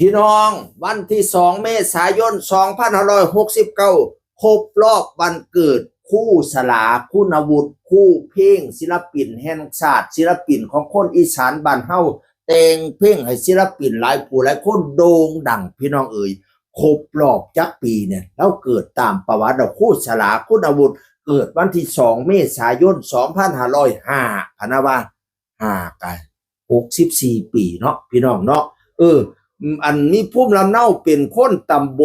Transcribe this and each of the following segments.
พี่น้องวันที่2 เมษายน 2569ครบรอบวันเกิดคู่สลาคุณวุฒิคู่เพลงศิลปินแห่งชาติศิลปินของคนอีสานบ้านเฮาแต่งเพลงให้ศิลปินหลายผู้หลายคนโด่งดังพี่น้องเอ๋ยครบรอบจักปีเนี่ยแล้วเกิดตามประวัติคู่สลาคุณวุฒิเกิดวันที่2 เมษายน 2505พะนะว่า5กัน64 ปีเนาะพี่น้องเนาะอันนี้ภูมิลำเนาเป็นคนตำบ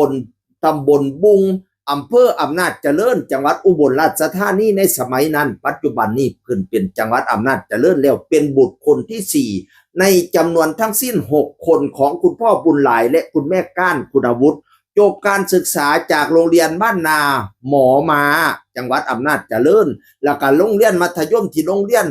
ลบุงอำเภออำนาจเจริญจังหวัดอุบลราชธานีในสมัยนั้นปัจจุบันนี้เพิ่นเป็นจังหวัดอำนาจเจริญแล้วเป็นบุตรคนที่4ในจำนวนทั้งสิ้น6คนของคุณพ่อบุญหลายและคุณแม่ก้านคุณวุฒิจบการศึกษาจากโรงเรียนบ้านนาหมอมาจังหวัดอำนาจเจริญแล้วก็โรงเรียนมัธยมที่โรงเรียน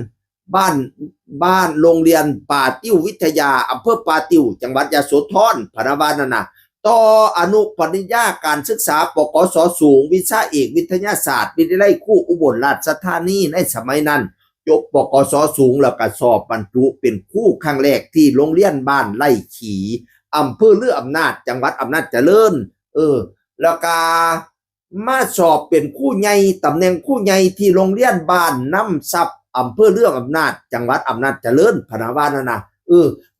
บ้านโรงเรียนป่าติ้ววิทยาอำเภอป่าติ้วจังหวัดยโสธรพระบาลนาต่ออนุปริญญาการศึกษาปกศสูงวิชาเอกวิทยาศาสตร์วิทยาลัยคู่อุบลราชธานีในสมัยนั้นจบปกศสูงแล้วก็สอบบรรจุเป็นครูครั้งแรกที่โรงเรียนบ้านไร่ขีอำเภอเลืออำนาจจังหวัดอำนาจเจริญแล้วก็มาสอบเป็นครูใหญ่ตำแหน่งครูใหญ่ที่โรงเรียนบ้านน้ำซับอำเภอเลืออำนาจจังหวัดอำนาจเจริญพระบาลนา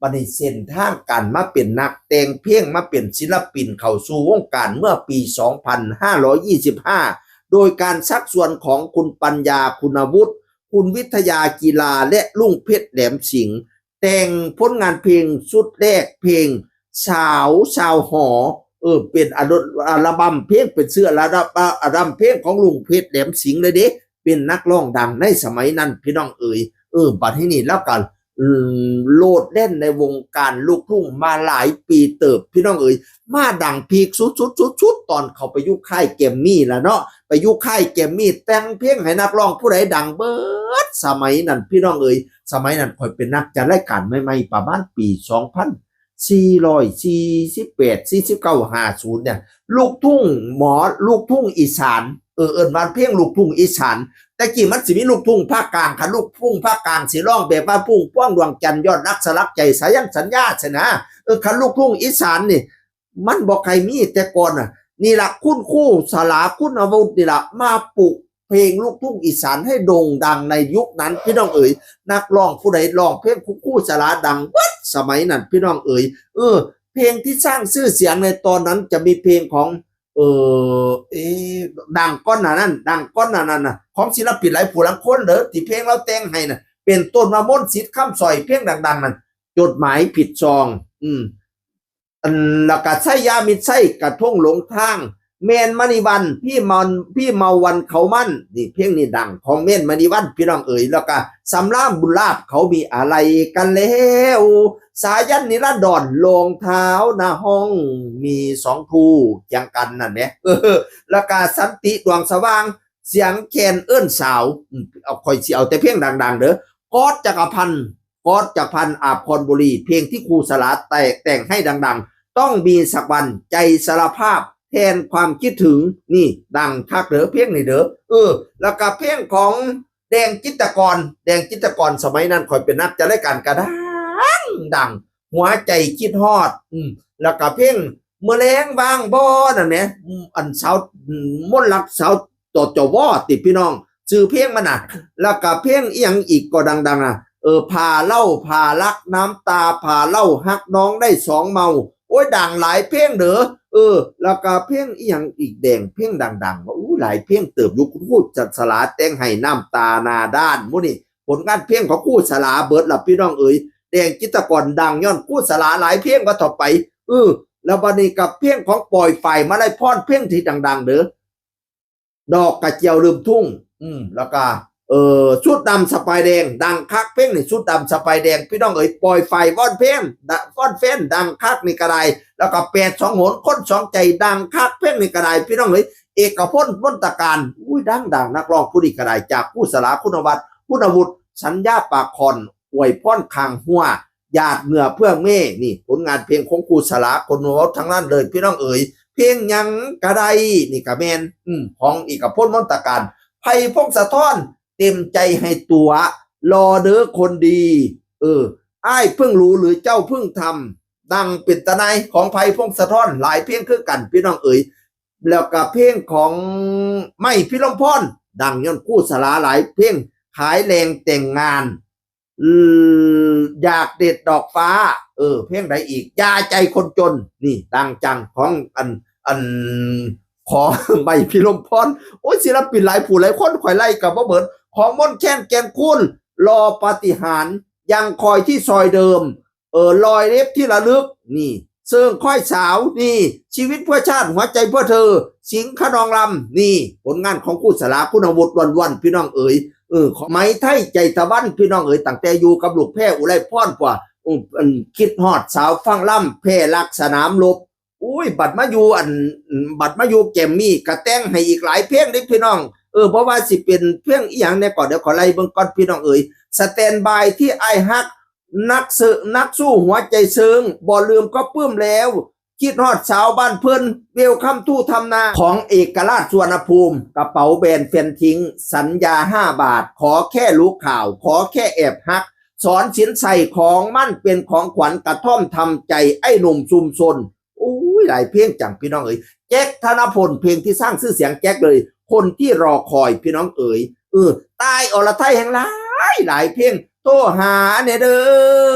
บัดนี้เส้นทางการมาเป็นนักแต่งเพลงมาเป็นศิลปินเข้าสู่วงการเมื่อปี 2525 โดยการชักชวนของคุณปัญญาคุณวุฒิคุณวิทยากีฬาและลุงเพชรแหลมสิงห์แต่งผลงานเพลงชุดแรกเพลงสาวชาวหอเป็นอัลบั้มเพลงเป็นเสื้ออัลบั้มเพลงของลุงเพชรแหลมสิงห์เลยเด้เป็นนักร้องดังในสมัยนั้นพี่น้องบัดนี้นี่แล้วกันโลดเล่นในวงการลูกทุ่งมาหลายปีเติบพี่น้องมาดังพีคสุดตอนเขาไปยุคค่ายแกมมี่แล้วเนาะไปยุคค่ายแกมมี่แต่งเพลงให้นักร้องผู้ใดดังเบิดสมัยนั้นพี่น้องสมัยนั้นค่อยเป็นนักจัดรายการใหม่ๆประมาณปี2448 49 50เนี่ยลูกทุ่งลูกทุ่งอีสานมาเพลงลูกทุ่งอีสานแต่กี้มันสิมีลูกทุ่งภาคกลางค่ะลูกทุ่งภาคกลางสิร้องแบบว่าพุ่งป้วงดวงจันทร์ยอดรักสลักใจสายันสัญญาใช่นะคันลูกทุ่งอีสานนี่มันบ่ใครมีแต่ก่อนน่ะนี่ล่ะคุณครูสลาคุณวุฒินี่ล่ะมาปลุกเพลงลูกทุ่งอีสานให้โด่งดังในยุคนั้นพี่น้องนักร้องผู้ใดร้องเพลงครูสลาดังวัดสมัยนั้นพี่น้องเพลงที่สร้างชื่อเสียงในตอนนั้นจะมีเพลงของดังก้อนนั้นน่ะของศิลปินหลายผู้หลายคนเด้อที่เพลงเราแต่งให้น่ะเป็นต้นมามนต์สิทธิ์คำสอยเพลงดังๆนั่นจดหมายผิดซองแล้วก็ใช้ยามิดใช้กระทงหลงทางเมนมณีวันพี่เมาวันเขามั่นนี่เพลงนี้ดังของเมนมณีวันพี่น้องแล้วก็สำรามบุญลาภเขามีอะไรกันแล้วสายันนิรันดรลงเท้าหน้าห้องมี2ทูอย่างกันนั่นแหละแล้วก็สันติดวงสว่างเสียงแคนเอื้อนสาวเอาคอยสิเอาแต่เพลงดังๆเด้อกอดจักรพันธ์อาภรณ์บุรีเพลงที่ครูสลาแต่งให้ดังๆต้องมีสักวันใจสารภาพแทนความคิดถึงนี่ดังคักเด้อเพลงนี่เด้อแล้วก็เพลงของแดงจิตรกรสมัยนั้นคอยเป็นนักจัดรายการกระดังหัวใจคิดฮอดแล้วก็เพลงเมื่อแรงบางบ่นั่นแหละอันสาวมนต์รักสาวจวติพี่น้องชื่อเพลงมันน่ะแล้วก็เพลงอีหยังอีกก็ดังพาเล่าพารักน้ำตาพาเล่าฮักน้องได้2เมาโอ้ยดังหลายเพลงเด้อแล้วก็เพลงอีหยังอีกแดงเพลงดังๆหลายเพลงเติบอยู่ครูจัดสลาแต่งให้น้ำตาหน้าด้านมื้อนี้ผลงานเพลงของครูสลาเบิดล่ะพี่น้องแดงจิตรกรดังย้อนครูสลาหลายเพลงว่าต่อไปแล้วบัดนี้กับเพลงของปล่อยฝ่ายมาลัยพรเพลงที่ดังๆเด้อดอกกระเจียวลืมทุ่งแล้วก็ชุดดำสไปแดงดังคักเพลงนี่ชุดดำสไปแดงพี่น้องปล่อยไฟว่อนเพลงว่อนเฟ้นดังคักนี่กระไดแล้วก็8 2 หนคน2ใจดังคักเพลงนี่กระไดพี่น้องเอกพลมนตการดังนักร้องผู้นี้กระไดจากผู้สลาคุณวุฒิสัญญาปากคอนอวยพรคางหัวหยาดเหงื่อเพื่อเม่นี่ผลงานเพลงของครูสลาคนโน้ตทั้งนั้นเลยพี่น้องเพลงยังกระไดนี่กระแมนของเอกพลมนตการไผ่พงศธรเต็มใจให้ตัวรอเด้อคนดีอ้ายเพิ่งรู้หรือเจ้าเพิ่งท ดังเป็นตะไนของไผ่พงศธรหลายเพลงคือกันพี่น้องเอ๋ยแล้วก็เพลงของไม่พิรมพรดังย้อนคู่สลาหลายเพลงขายแรงแต่งงานอยากเด็ดดอกฟ้าเพลงใดอีกยาใจคนจนนี่ดังจังของอันขอไม่พิรมพรโอ้ยศิลปินหลายผู้หลายคนข่อยไล่กับบ่เบิดของมนต์แค้นแก่นคุณรอปาฏิหาริย์ยังคอยที่ซอยเดิมรอยเล็บที่ระลึกนี่เซิงค่อยสาวนี่ชีวิตเพื่อชาติหัวใจเพื่อเธอสิงห์ขนองลำนี่ผลงานของคู่สลาคุณวุฒิวันพี่น้องเอ๋ยของไม้ไทยใจตะวันพี่น้องเอ๋ยตั้งแต่อยู่กับลูกแพร่อุไรพรกว่าคิดฮอดสาวฟังล่ำแพร่ลักสนามรบอุ้ยบัดมาอยู่บัดมาอยู่แกมมี่กระแต่งให้อีกหลายเพลงเด้พี่น้องเพราะว่าสิเป็นเพลงอีหยังเนี่ยก่อนเดี๋ยวขอไล่เบิ่งก่อนพี่น้องเอ๋ยสแตนบายที่ไอฮักนักสู้หัวใจเซิงบ่ลืมก็ปลื้มแล้วคิดฮอดสาวบ้านเพิ่นเวลคัมทู่ทำนาของเอกราชสุวรรณภูมิกระเป๋าแบรนด์แฟนทิ้งสัญญา5 บาทขอแค่รู้ข่าวขอแค่แอบฮักสอนสินใส่ของมั่นเป็นของขวัญกระท่อมทำใจไอ้หนุ่มซุมซนอุ้ยหลายเพลงจังพี่น้องเอ๋ยแจ็คธนพลเพลงที่สร้างชื่อเสียงแจ็คเลยคนที่รอคอยพี่น้องเอ๋ยใต้อรไทยแห่งหลายเพลงโทรหาเนี่ยเด้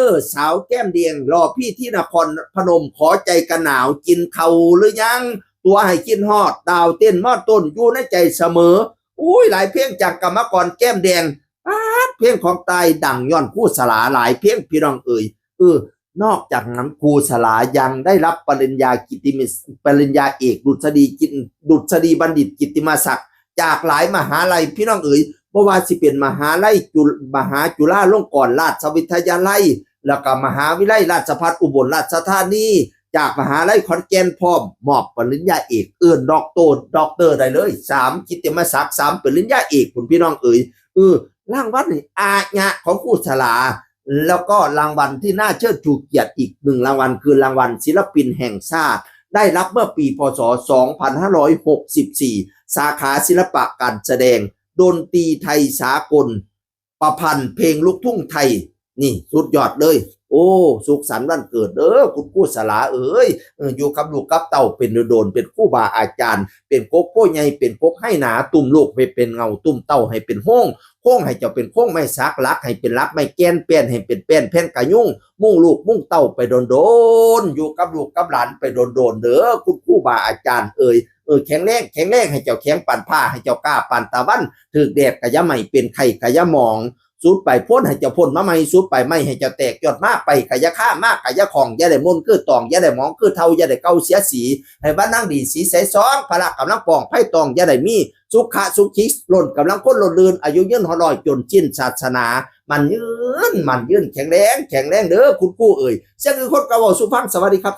อสาวแก้มเดียงรอพี่ที่นครพนมขอใจกันหนาวกินเขาหรือยังตัวให้กินฮอดดาวเต้นมอดต้นอยู่ในใจเสมออุ้ยหลายเพลงจากกรรมกรแก้มแดงเพลงของตายดังย้อนคู่สลาหลายเพลงพี่น้องเอ๋ยนอกจากนั้นครูสลายังได้รับปริญญาเอกดุษฎีบัณฑิตกิตติมศักดิ์จากหลายมหาลัยพี่น้องเอ๋ยบ่ว่าสิเป็นมหาจุฬาลงกรณราชวิทยาลัยแล้วก็มหาวิทยาลัยราชภัฏอุบลราชธานีจากมหาลัยขอนแก่นพร้อมมอบปริญญาเอกด็อกเตอร์ได้เลย3กิตติมศักดิ์3ปริญญาเอกคุณพี่น้องเอ๋ยรางวัลนี่อาญะของครูสลาแล้วก็รางวัลที่น่าเชิดชูเกียรติอีก1รางวัลคือรางวัลศิลปินแห่งชาติได้รับเมื่อปีพศ2564สาขาศิลปะการแสดงดนตรีไทยสากลประพันธ์เพลงลูกทุ่งไทยนี่สุดยอดเลยโอ้สุขสันต์วันเกิดคุณครูสลาอยู่กับลูกกับเต่าเป็นโดนเป็นครูบาอาจารย์เป็นกกโป้ใหญ่เป็นกกให้หนาตุ่มลูกให้เป็นเงาตุ่มเต่าให้เป็นโค้งให้เจ้าเป็นโค้งไม่ซักลักให้เป็นลักไม่แกนเปลี่ยนให้เป็นแป้นแผ่นกะยุ่งมุ่งลูกมุ่งเต่าไปโดนอยู่กับลูกกับหลานไปโดนคุณครูบาอาจารย์แข็งแรงให้เจ้าแข็งปานผ้าให้เจ้ากล้าปานตะวันถึกแดดกะยะไม่เป็นไข่กะยะหมองสูดไปพ่นให้เจ้าพ่นมาไม่สูดไปไม่ให้เจ้าแตกยอดมากไปกะยะฆ่ามากกะยะของอย่าได้มนคือตองอย่าได้หมองคือเทาอย่าได้เก่าเสียสีให้บ้านนั่งดีสีใสซองพละกำลังปองไพ่ตองอย่าได้มีสุขะสุขิหล่นกำลังคนหล่นลื่นอายุยืนหอลอยจนจิ้นศาสนามันยืนแข็งแรงเด้อคุณครูเสียงคือคนกระบอกสุฟังสวัสดีครับ